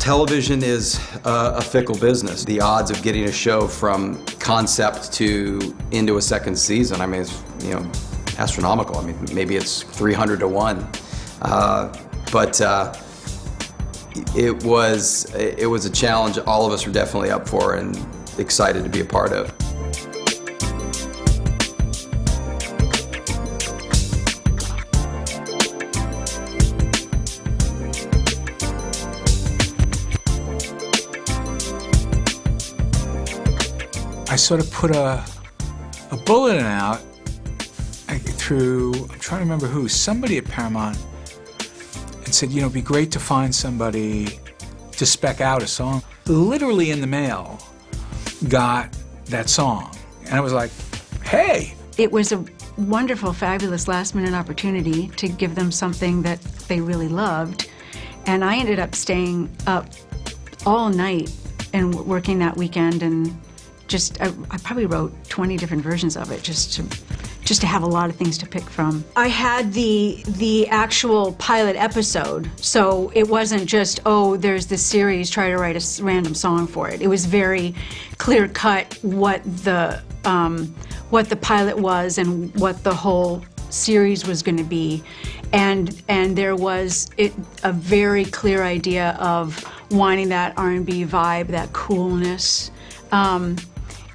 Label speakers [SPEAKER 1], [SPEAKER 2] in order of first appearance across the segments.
[SPEAKER 1] Television is a fickle business. The odds of getting a show from concept to into a second season, I mean, it's, you know, astronomical. I mean, maybe it's 300 to 1. But it was a challenge all of us were definitely up for and excited to be a part of.
[SPEAKER 2] I sort of put a bulletin out through, I'm trying to remember who, somebody at Paramount, and said, you know, it'd be great to find somebody to spec out a song. Literally in the mail, got that song. And I was like, hey.
[SPEAKER 3] It was a wonderful, fabulous last-minute opportunity to give them something that they really loved. And I ended up staying up all night and working that weekend, and just, I probably wrote 20 different versions of it just to have a lot of things to pick from. I had the actual pilot episode, so it wasn't just, oh, there's this series, try to write a random song for it. It was very clear-cut what the pilot was and what the whole series was going to be, and there was a very clear idea of wanting that R&B vibe, that coolness.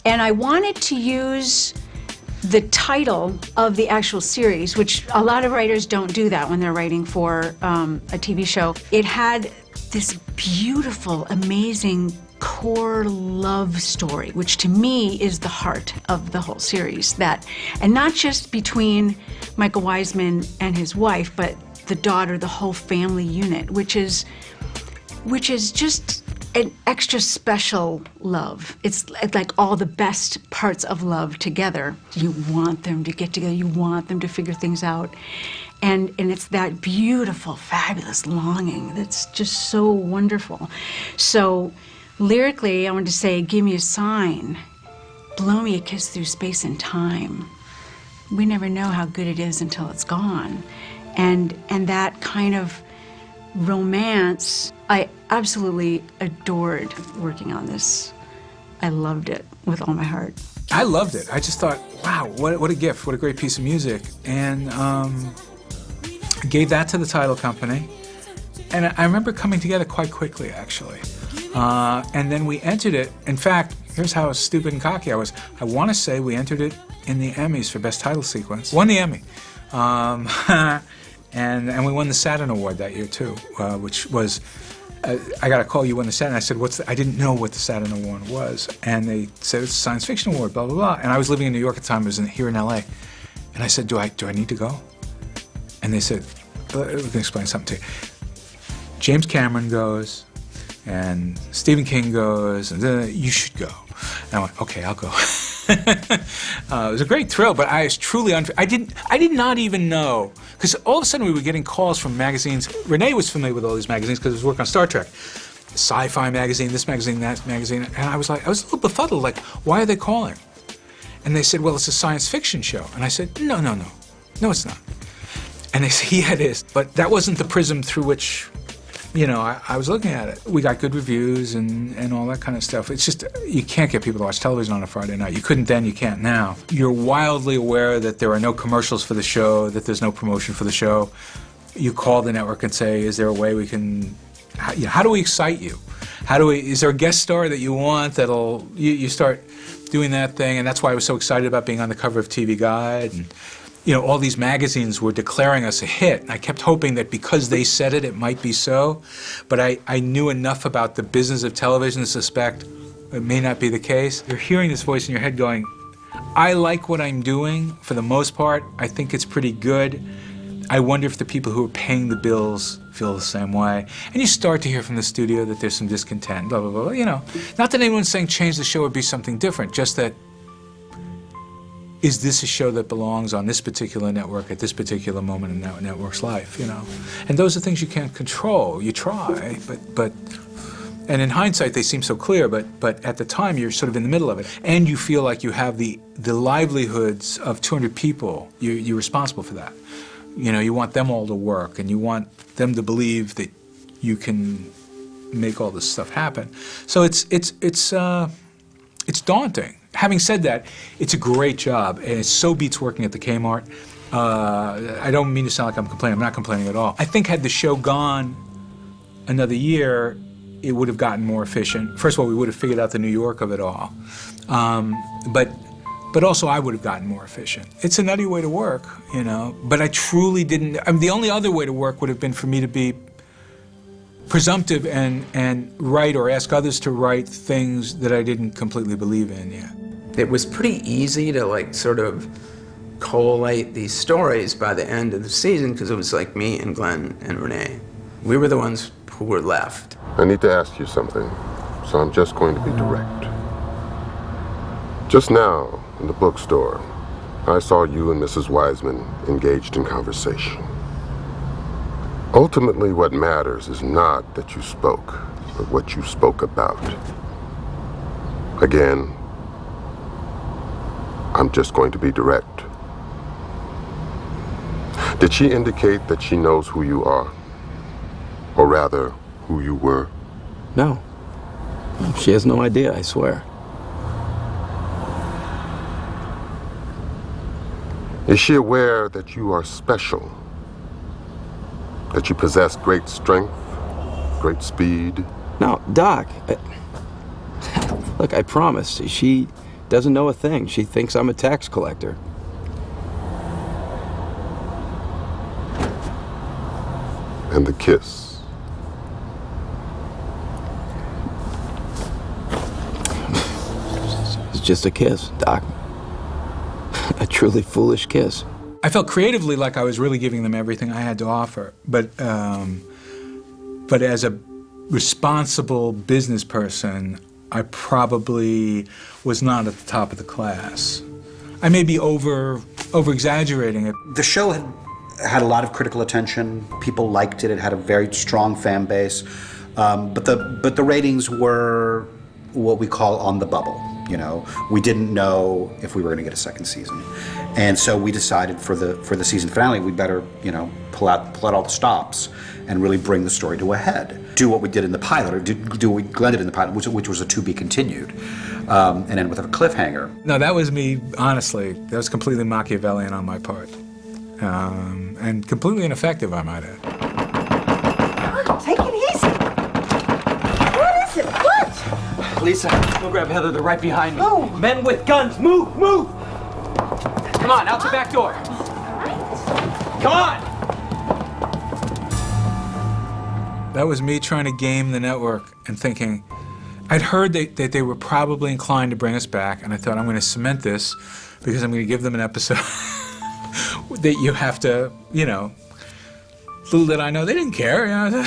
[SPEAKER 3] And I wanted to use the title of the actual series, which a lot of writers don't do that when they're writing for a TV show. It had this beautiful, amazing core love story, which to me is the heart of the whole series. And not just between Michael Wiseman and his wife, but the daughter, the whole family unit, which is just an extra special love. It's like all the best parts of love together. You want them to get together, you want them to figure things out. And it's that beautiful, fabulous longing that's just so wonderful. So lyrically, I wanted to say, give me a sign, blow me a kiss through space and time. We never know how good it is until it's gone. And that kind of romance, I absolutely adored working on this. I loved it with all my heart.
[SPEAKER 2] I loved it. I just thought, wow, what a gift, what a great piece of music. And gave that to the title company. And I remember coming together quite quickly, actually. And then we entered it. In fact, here's how stupid and cocky I was. I want to say we entered it in the Emmys for Best Title Sequence. Won the Emmy. And we won the Saturn Award that year, too, which was, I got a call, you won the Saturn. I said, I didn't know what the Saturn Award was. And they said, it's a science fiction award, blah, blah, blah. And I was living in New York at the time, I was here in LA. And I said, do I need to go? And they said, we can explain something to you. James Cameron goes, and Stephen King goes, and you should go. And I went, okay, I'll go. It was a great thrill, but I was truly I did not even know, because all of a sudden we were getting calls from magazines. René was familiar with all these magazines because he was working on Star Trek. Sci-fi magazine, this magazine, that magazine, and I was a little befuddled, like, why are they calling? And they said, well, it's a science fiction show. And I said, no, it's not. And they said, yeah, it is. But that wasn't the prism through which, you know, I was looking at it. We got good reviews and all that kind of stuff. It's just, you can't get people to watch television on a Friday night. You couldn't then, you can't now. You're wildly aware that there are no commercials for the show, that there's no promotion for the show. You call the network and say, is there a way we can, how do we excite you? Is there a guest star that you want that'll, you start doing that thing, and that's why I was so excited about being on the cover of TV Guide. And, you know, all these magazines were declaring us a hit, and I kept hoping that because they said it, it might be so. But I knew enough about the business of television to suspect it may not be the case. You're hearing this voice in your head going, I like what I'm doing for the most part. I think it's pretty good. I wonder if the people who are paying the bills feel the same way. And you start to hear from the studio that there's some discontent, blah, blah, blah, you know. Not that anyone's saying change the show or be something different, just that, is this a show that belongs on this particular network at this particular moment in that network's life, you know? And those are things you can't control. You try, but and in hindsight they seem so clear, but at the time you're sort of in the middle of it. And you feel like you have the livelihoods of 200 people. You're responsible for that. You know, you want them all to work, and you want them to believe that you can make all this stuff happen. So it's daunting. Having said that, it's a great job, and it so beats working at the Kmart. I don't mean to sound like I'm complaining. I'm not complaining at all. I think had the show gone another year, it would have gotten more efficient. First of all, we would have figured out the New York of it all. But also I would have gotten more efficient. It's a nutty way to work, you know, but I truly didn't, I mean, the only other way to work would have been for me to be presumptive and write or ask others to write things that I didn't completely believe in yet.
[SPEAKER 4] It was pretty easy to like sort of collate these stories by the end of the season because it was like me and Glenn and René. We were the ones who were left.
[SPEAKER 5] I need to ask you something, so I'm just going to be direct. Just now, in the bookstore, I saw you and Mrs. Wiseman engaged in conversation. Ultimately, what matters is not that you spoke, but what you spoke about. Again, I'm just going to be direct. Did she indicate that she knows who you are? Or rather, who you were?
[SPEAKER 1] No. She has no idea, I swear.
[SPEAKER 5] Is she aware that you are special? That you possess great strength, great speed?
[SPEAKER 1] No, Doc, look, I promise, she doesn't know a thing. She thinks I'm a tax collector.
[SPEAKER 5] And the kiss?
[SPEAKER 1] It's just a kiss, Doc. A truly foolish kiss.
[SPEAKER 2] I felt creatively like I was really giving them everything I had to offer, but as a responsible business person, I probably was not at the top of the class. I may be over-exaggerating it.
[SPEAKER 6] The show had a lot of critical attention. People liked it. It had a very strong fan base, but the ratings were what we call on the bubble. You know, we didn't know if we were going to get a second season, and so we decided for the season finale we better, you know, pull out all the stops and really bring the story to a head. Do what we did in the pilot, or do what we Glenn did in the pilot, which was a to be continued, and end with a cliffhanger.
[SPEAKER 2] No, that was me. Honestly, that was completely Machiavellian on my part, and completely ineffective, I might add.
[SPEAKER 7] Take it easy. What is it? What?
[SPEAKER 8] Lisa, go grab Heather. They're right behind me.
[SPEAKER 7] Oh.
[SPEAKER 8] Men with guns, move, move! Come on, out the back door. Come on!
[SPEAKER 2] That was me trying to game the network and thinking, I'd heard that they were probably inclined to bring us back, and I thought I'm going to cement this because I'm going to give them an episode that you have to, you know, little did I know, they didn't care. You know?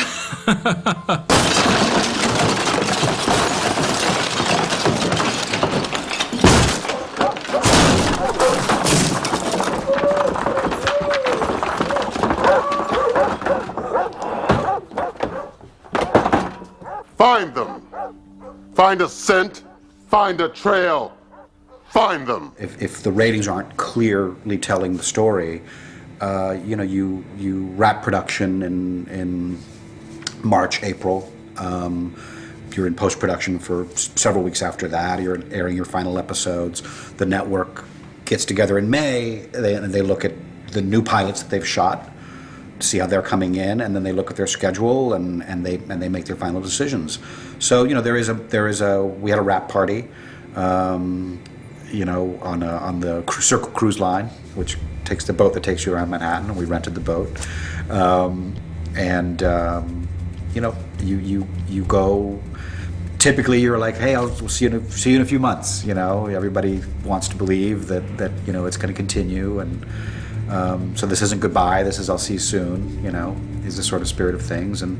[SPEAKER 5] Find them! Find a scent, find a trail, find them!
[SPEAKER 6] If the ratings aren't clearly telling the story, you know, you wrap production in March, April. You're in post-production for several weeks after that. You're airing your final episodes. The network gets together in May, and they look at the new pilots that they've shot, see how they're coming in, and then they look at their schedule and they make their final decisions. So, you know, we had a wrap party, you know, on the Circle Cruise Line, which takes the boat that takes you around Manhattan, and we rented the boat, you know, you go. Typically, you're like, hey, we'll see you in a few months. You know, everybody wants to believe that you know it's going to continue, and so this isn't goodbye. This is I'll see you soon. You know, is the sort of spirit of things, and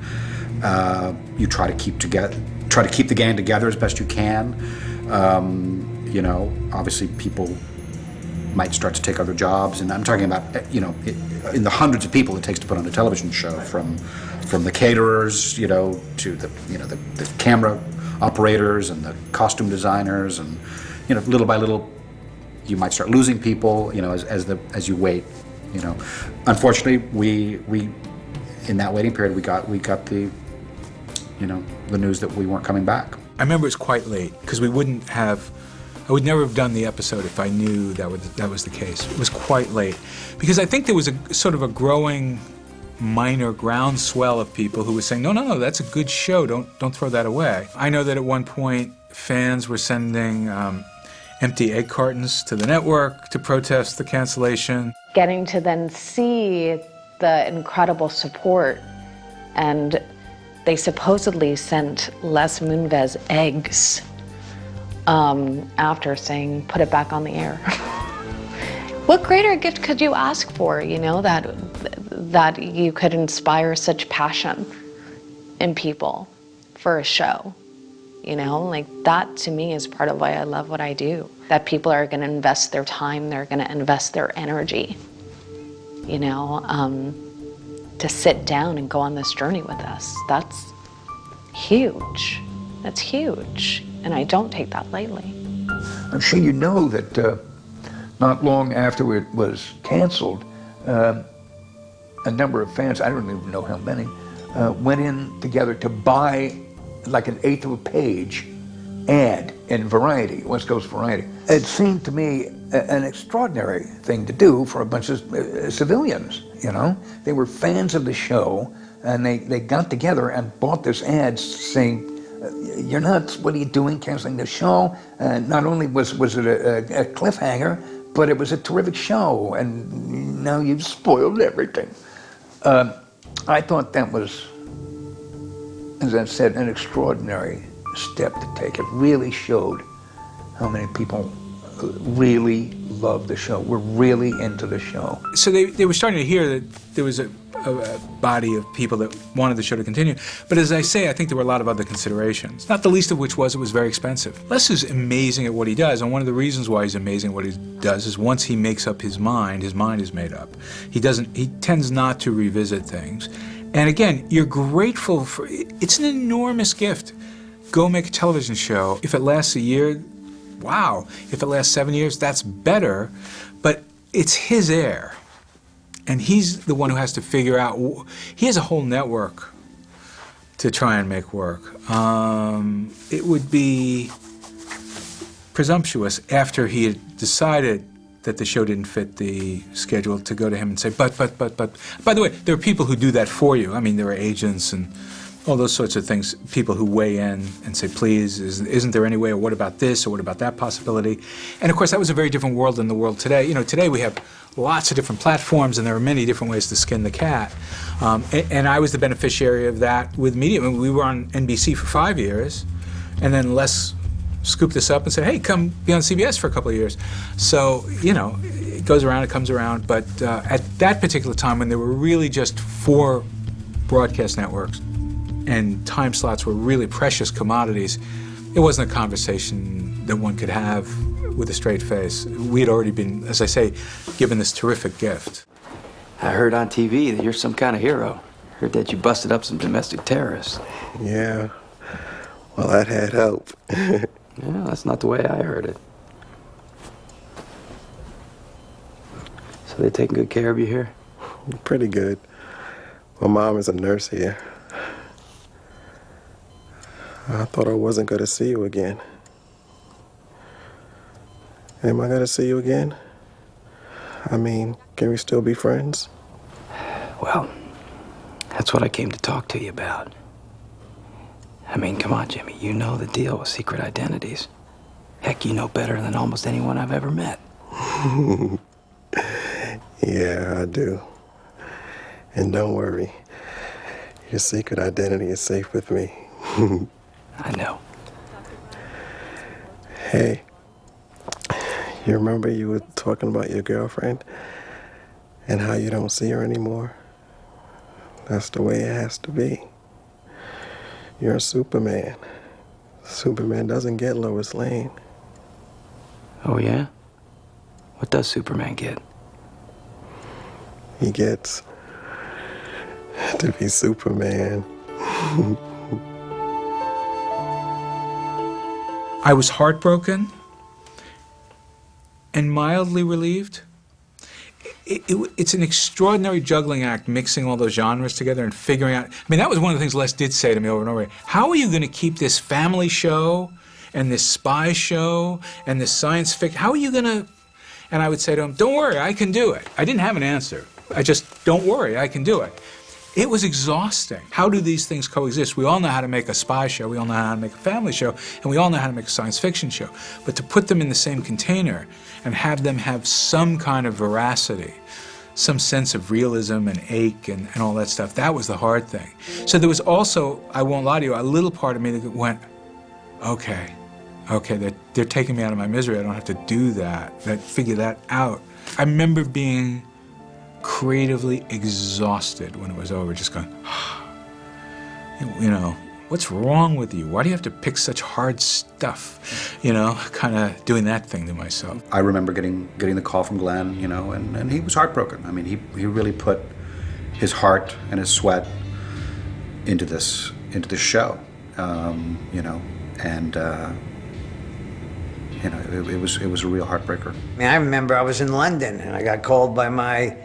[SPEAKER 6] you try to keep the gang together as best you can. You know, obviously people might start to take other jobs, and I'm talking about, you know, in the hundreds of people it takes to put on a television show, from the caterers, you know, to the camera operators and the costume designers, and you know, little by little you might start losing people, you know, as you wait, you know. Unfortunately, we in that waiting period we got the, you the news that we weren't coming back.
[SPEAKER 2] I remember it was quite late, because I would never have done the episode if I knew that was the case. It was quite late, because I think there was a sort of a growing minor groundswell of people who were saying, no, that's a good show, don't throw that away. I know that at one point fans were sending empty egg cartons to the network to protest the cancellation.
[SPEAKER 9] Getting to then see the incredible support, and they supposedly sent Les Moonves eggs after saying, put it back on the air. What greater gift could you ask for, that you could inspire such passion in people for a show? That to me is part of why I love what I do. That people are gonna invest their time, they're gonna invest their energy, to sit down and go on this journey with us. That's huge. That's huge. And I don't take that lightly.
[SPEAKER 10] I'm sure you know that not long after it was canceled, a number of fans, I don't even know how many, went in together to buy like an eighth of a page ad in Variety, West Coast Variety. It seemed to me an extraordinary thing to do for a bunch of civilians, They were fans of the show, and they got together and bought this ad saying, you're nuts, what are you doing canceling the show? Not only was it a cliffhanger, but it was a terrific show, and now you've spoiled everything. I thought that was, as I said, an extraordinary step to take. It really showed how many people really loved the show, were really into the show.
[SPEAKER 2] So they were starting to hear that there was a body of people that wanted the show to continue. But as I say, I think there were a lot of other considerations, not the least of which was it was very expensive. Les is amazing at what he does, and one of the reasons why he's amazing at what he does is once he makes up his mind is made up. He tends not to revisit things. And again, you're grateful for, it's an enormous gift. Go make a television show. If it lasts a year, wow. If it lasts 7 years, that's better. But it's his air. And he's the one who has to figure out, he has a whole network to try and make work. It would be presumptuous after he had decided that the show didn't fit the schedule to go to him and say, but. By the way, there are people who do that for you. I mean, there are agents and all those sorts of things, people who weigh in and say, please, isn't there any way, or what about this, or what about that possibility? And of course, that was a very different world than the world today. Today we have lots of different platforms, and there are many different ways to skin the cat. And I was the beneficiary of that with media. I mean, we were on NBC for 5 years, and then Les scooped us up and said, hey, come be on CBS for a couple of years. So, it goes around, it comes around. But at that particular time, when there were really just 4 broadcast networks, and time slots were really precious commodities, it wasn't a conversation that one could have with a straight face. We had already been, as I say, given this terrific gift.
[SPEAKER 1] I heard on TV that you're some kind of hero. Heard that you busted up some domestic terrorists.
[SPEAKER 11] Yeah. Well, that had help.
[SPEAKER 1] Yeah, that's not the way I heard it. So they taking good care of you here?
[SPEAKER 11] Pretty good. My mom is a nurse here. I thought I wasn't going to see you again. Am I going to see you again? I mean, can we still be friends?
[SPEAKER 1] Well, that's what I came to talk to you about. I mean, come on, Jimmy, you know the deal with secret identities. Heck, you know better than almost anyone I've ever met.
[SPEAKER 11] Yeah, I do. And don't worry, your secret identity is safe with me.
[SPEAKER 1] I know.
[SPEAKER 11] Hey, you remember you were talking about your girlfriend and how you don't see her anymore? That's the way it has to be. You're a Superman. Superman doesn't get Lois Lane.
[SPEAKER 1] Oh, yeah? What does Superman get?
[SPEAKER 11] He gets to be Superman.
[SPEAKER 2] I was heartbroken and mildly relieved. it's an extraordinary juggling act, mixing all those genres together and figuring out. I mean, that was one of the things Les did say to me over and over. How are you going to keep this family show and this spy show and this science fiction? How are you going to? And I would say to him, don't worry, I can do it. I didn't have an answer. I just, don't worry, I can do it. It was exhausting. How do these things coexist? We all know how to make a spy show, we all know how to make a family show, and we all know how to make a science fiction show. But to put them in the same container and have them have some kind of veracity, some sense of realism and ache and all that stuff, that was the hard thing. So there was also, I won't lie to you, a little part of me that went, okay, they're taking me out of my misery, I don't have to do that, figure that out. I remember being creatively exhausted when it was over, just going, you know, what's wrong with you? Why do you have to pick such hard stuff? You know, kind of doing that thing to myself.
[SPEAKER 6] I remember getting the call from Glenn, you know, and he was heartbroken. I mean, he really put his heart and his sweat into this show, you know, and you know, it was a real heartbreaker.
[SPEAKER 12] I mean, I remember I was in London and I got called by my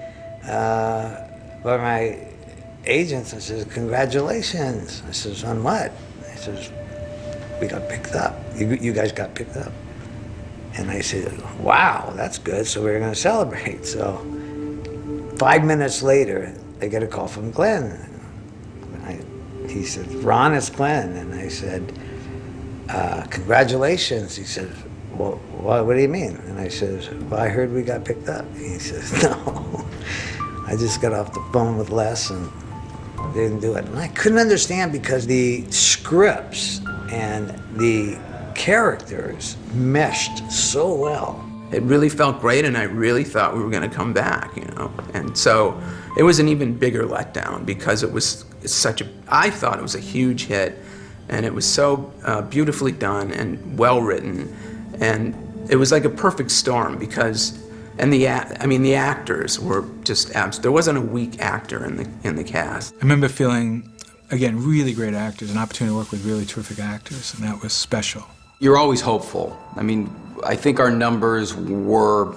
[SPEAKER 12] agents and says, congratulations. I says, on what? He says, we got picked up. You guys got picked up. And I said, wow, that's good. So we were going to celebrate. So 5 minutes later, I get a call from Glenn. He said, Ron, it's Glenn. And I said, congratulations. He said, well, what do you mean? And I said, well, I heard we got picked up. He says, no. I just got off the phone with Les and didn't do it. And I couldn't understand because the scripts and the characters meshed so well.
[SPEAKER 4] It really felt great, and I really thought we were going to come back, you know. And so it was an even bigger letdown because I thought it was a huge hit, and it was so beautifully done and well written, and it was like a perfect storm because. And the actors were just absent. There wasn't a weak actor in the cast.
[SPEAKER 2] I remember feeling, again, really great actors, an opportunity to work with really terrific actors, and that was special.
[SPEAKER 1] You're always hopeful. I mean, I think our numbers weren't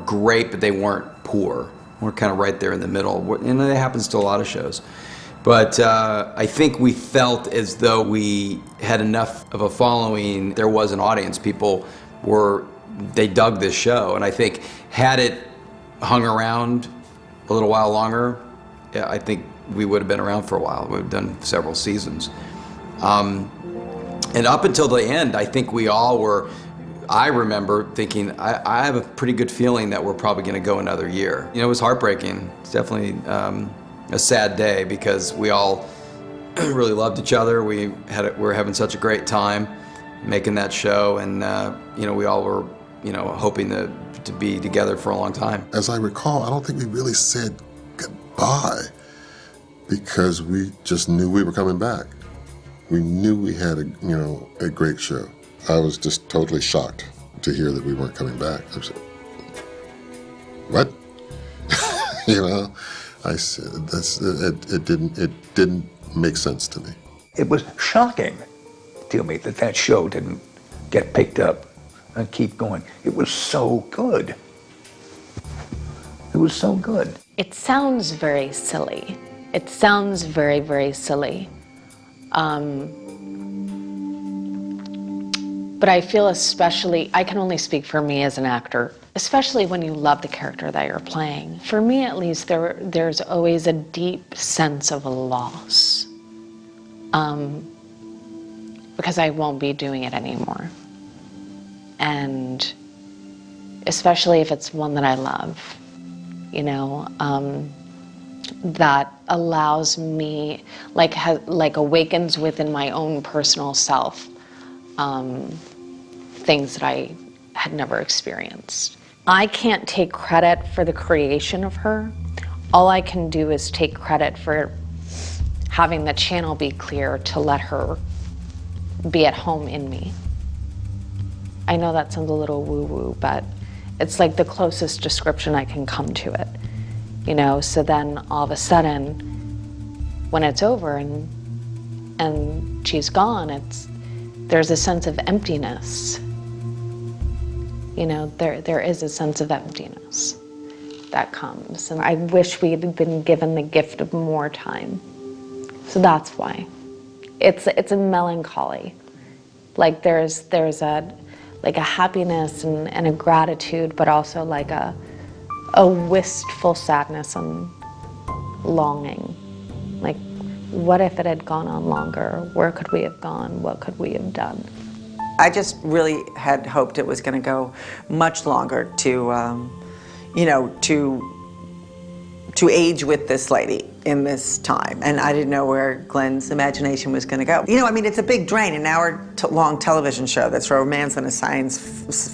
[SPEAKER 1] great, but they weren't poor. We're kind of right there in the middle, and that happens to a lot of shows. But I think we felt as though we had enough of a following. There was an audience. People they dug this show, and I think had it hung around a little while longer, I think we would have been around for a while. We've done several seasons. And up until the end, I think we all were, I remember thinking, I have a pretty good feeling that we're probably gonna go another year. You know, it was heartbreaking. It's definitely a sad day because we all really loved each other. We were having such a great time making that show, and you know, we all were, you know, hoping to be together for a long time.
[SPEAKER 5] As I recall, I don't think we really said goodbye because we just knew we were coming back. We knew we had a great show. I was just totally shocked to hear that we weren't coming back. I was like, what? You know, I said it didn't make sense to me.
[SPEAKER 10] It was shocking to me that show didn't get picked up and keep going. It was so good. It was so good.
[SPEAKER 9] It sounds very silly. It sounds very, very silly. But I feel especially, I can only speak for me as an actor, especially when you love the character that you're playing. For me, at least, there's always a deep sense of a loss. Because I won't be doing it anymore. And especially if it's one that I love, you know, that allows me, like awakens within my own personal self, things that I had never experienced. I can't take credit for the creation of her. All I can do is take credit for having the channel be clear to let her be at home in me. I know that sounds a little woo-woo, but it's like the closest description I can come to it. You know, so then all of a sudden, when it's over and she's gone, there's a sense of emptiness. You know, there is a sense of emptiness. that comes. And I wish we had been given the gift of more time. So that's why. It's a melancholy. Like there's a happiness and a gratitude, but also like a wistful sadness and longing. Like, what if it had gone on longer? Where could we have gone? What could we have done?
[SPEAKER 13] I just really had hoped it was going to go much longer to, to age with this lady in this time. And I didn't know where Glenn's imagination was going to go. It's a big drain, an hour-long television show that's romance and a science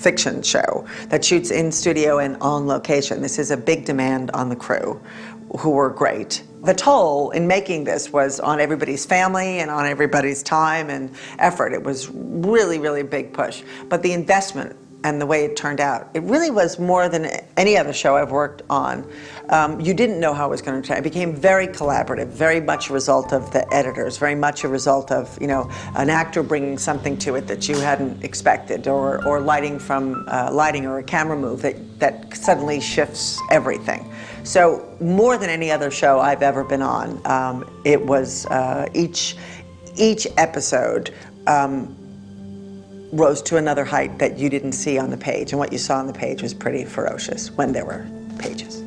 [SPEAKER 13] fiction show that shoots in studio and on location. This is a big demand on the crew, who were great. The toll in making this was on everybody's family and on everybody's time and effort. It was really, really a big push. But the investment and the way it turned out, it really was more than any other show I've worked on. You didn't know how it was going to turn out. It became very collaborative, very much a result of the editors, very much a result of an actor bringing something to it that you hadn't expected, or lighting or a camera move that suddenly shifts everything. So more than any other show I've ever been on, it was each episode rose to another height that you didn't see on the page, and what you saw on the page was pretty ferocious when there were pages.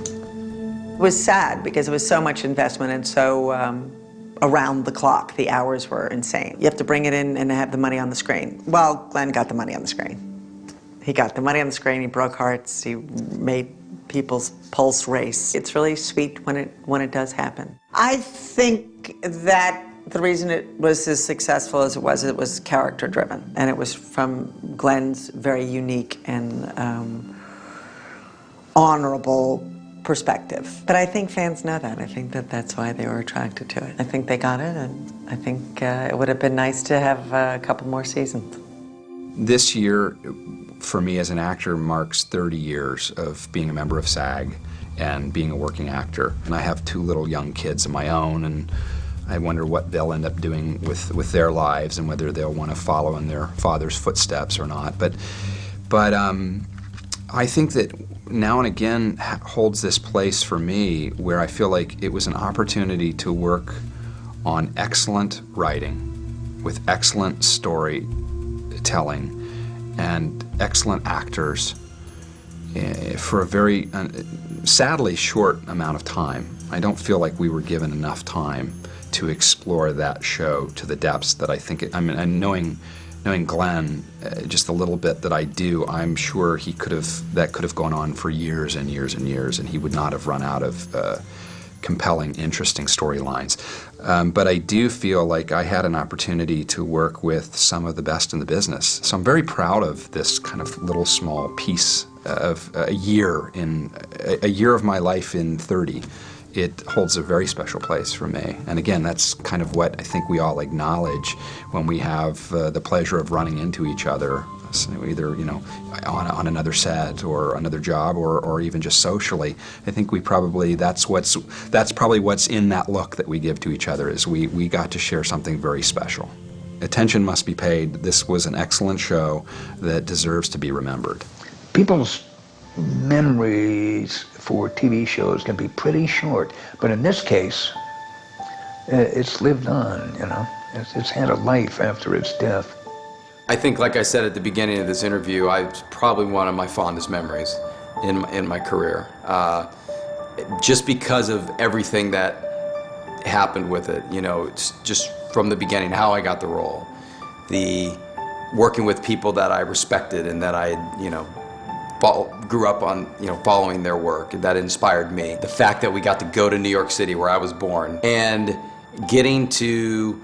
[SPEAKER 13] It was sad because it was so much investment and so around the clock. The hours were insane. You have to bring it in and have the money on the screen. Well, Glenn got the money on the screen. He got the money on the screen, he broke hearts, he made people's pulse race. It's really sweet when it does happen. I think that the reason it was as successful as it was character driven, and it was from Glenn's very unique and honorable perspective. But I think fans know that. I think that's why they were attracted to it. I think they got it, and I think it would have been nice to have a couple more seasons.
[SPEAKER 14] This year, for me as an actor, marks 30 years of being a member of SAG and being a working actor. And I have 2 little young kids of my own, and I wonder what they'll end up doing with their lives and whether they'll want to follow in their father's footsteps or not. But I think that now and again holds this place for me where I feel like it was an opportunity to work on excellent writing with excellent storytelling and excellent actors for a very sadly short amount of time. I don't feel like we were given enough time to explore that show to the depths that I think and knowing Glenn just a little bit that I do, I'm sure that could have gone on for years and years and years, and he would not have run out of compelling, interesting storylines. But I do feel like I had an opportunity to work with some of the best in the business. So I'm very proud of this kind of little small piece of a year of my life in 30. It holds a very special place for me. And again, that's kind of what I think we all acknowledge when we have the pleasure of running into each other, so either on another set or another job or even just socially. I think that's probably what's in that look that we give to each other, is we got to share something very special. Attention must be paid. This was an excellent show that deserves to be remembered.
[SPEAKER 10] People's memories for TV shows can be pretty short, but in this case, it's lived on, It's had a life after its death.
[SPEAKER 1] I think, like I said at the beginning of this interview, it's probably one of my fondest memories in my career. Just because of everything that happened with it, it's just from the beginning, how I got the role, the working with people that I respected and that I, grew up on, following their work, that inspired me. The fact that we got to go to New York City, where I was born, and getting to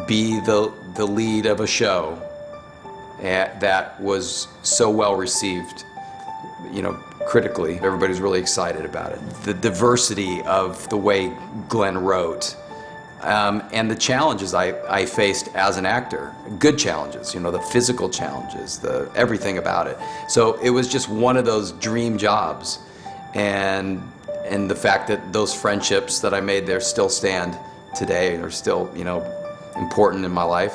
[SPEAKER 1] be the lead of a show that was so well received, critically. Everybody's really excited about it. The diversity of the way Glenn wrote, and the challenges I faced as an actor, good challenges, the physical challenges, everything about it. So it was just one of those dream jobs, and the fact that those friendships that I made there still stand today, are still, important in my life.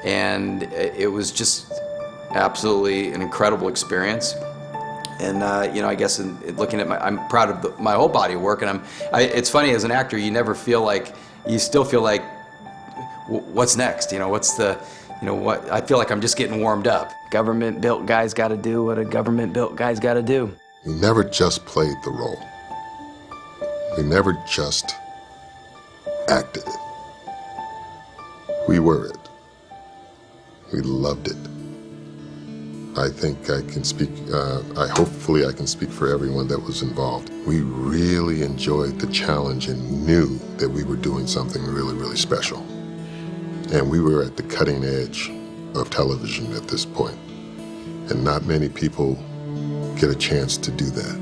[SPEAKER 1] And it was just absolutely an incredible experience. And you know, I guess in looking at I'm proud of my whole body of work, and it's funny, as an actor, you never feel like, you still feel like, what's next? You know, what's the, you know, what, I feel like I'm just getting warmed up.
[SPEAKER 8] Government-built guys gotta do what a government-built guy's gotta do.
[SPEAKER 5] We never just played the role. We never just acted it. We were it. We loved it. I think I can speak, hopefully I can speak for everyone that was involved. We really enjoyed the challenge and knew that we were doing something really, really special. And we were at the cutting edge of television at this point. And not many people get a chance to do that.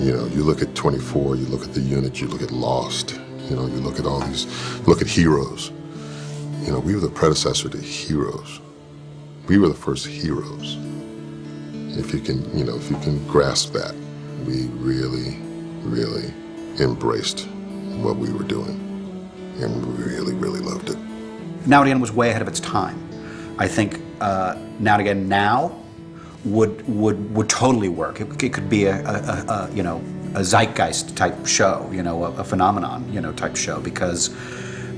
[SPEAKER 5] You know, you look at 24, you look at The Unit, you look at Lost, you know, you look at all these, look at Heroes. You know, we were the predecessor to Heroes. We were the first heroes. If you can, you know, if you can grasp that, we really, really embraced what we were doing and really, really loved it.
[SPEAKER 6] Now and Again was way ahead of its time. I think Now and Again now would totally work. It could be a you know, a zeitgeist type show, you know, a phenomenon, you know, type show, because,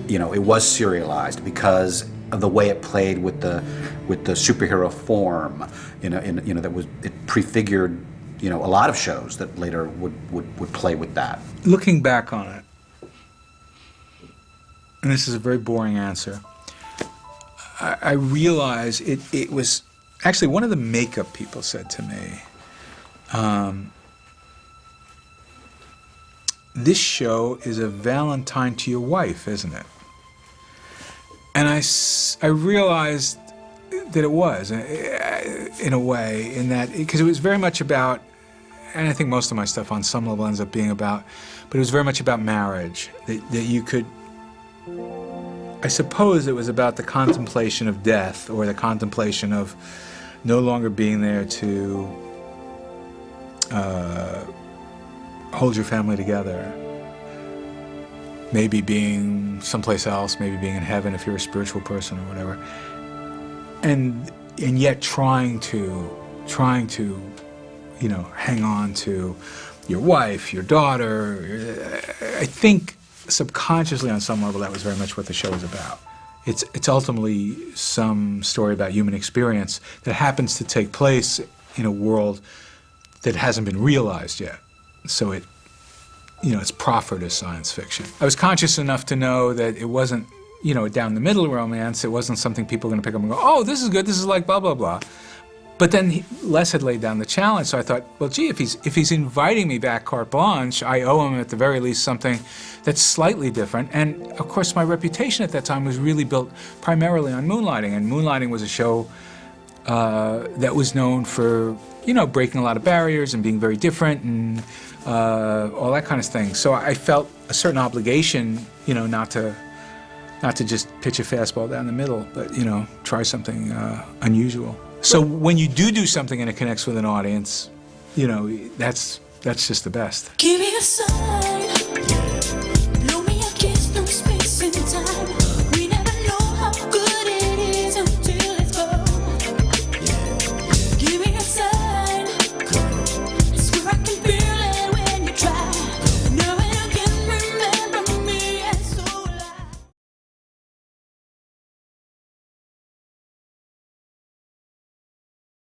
[SPEAKER 6] you know, it was serialized, because of the way it played with the superhero form, you know, that was, it prefigured, you know, a lot of shows that later would play with that.
[SPEAKER 2] Looking back on it, and this is a very boring answer, I realize it was actually one of the makeup people said to me, this show is a Valentine to your wife, isn't it? And I realized that it was, in a way, in that, because it was very much about, and I think most of my stuff on some level ends up being about, but it was very much about marriage, that you could, I suppose it was about the contemplation of death, or the contemplation of no longer being there to hold your family together. Maybe being someplace else, maybe being in heaven if you're a spiritual person or whatever. And yet trying to, you know, hang on to your wife, your daughter. I think subconsciously on some level that was very much what the show is about. It's ultimately some story about human experience that happens to take place in a world that hasn't been realized yet. So it, you know, it's proffered as science fiction. I was conscious enough to know that it wasn't, you know, a down the middle romance. It wasn't something people were going to pick up and go, oh, this is good, this is like blah, blah, blah. But then Les had laid down the challenge, so I thought, well, gee, if he's inviting me back carte blanche, I owe him at the very least something that's slightly different. And of course, my reputation at that time was really built primarily on Moonlighting, and Moonlighting was a show that was known for, you know, breaking a lot of barriers and being very different and all that kind of thing. So I felt a certain obligation, you know, not to just pitch a fastball down the middle, but, you know, try something unusual. So when you do something and it connects with an audience, you know, that's just the best.
[SPEAKER 15] Give me a sign.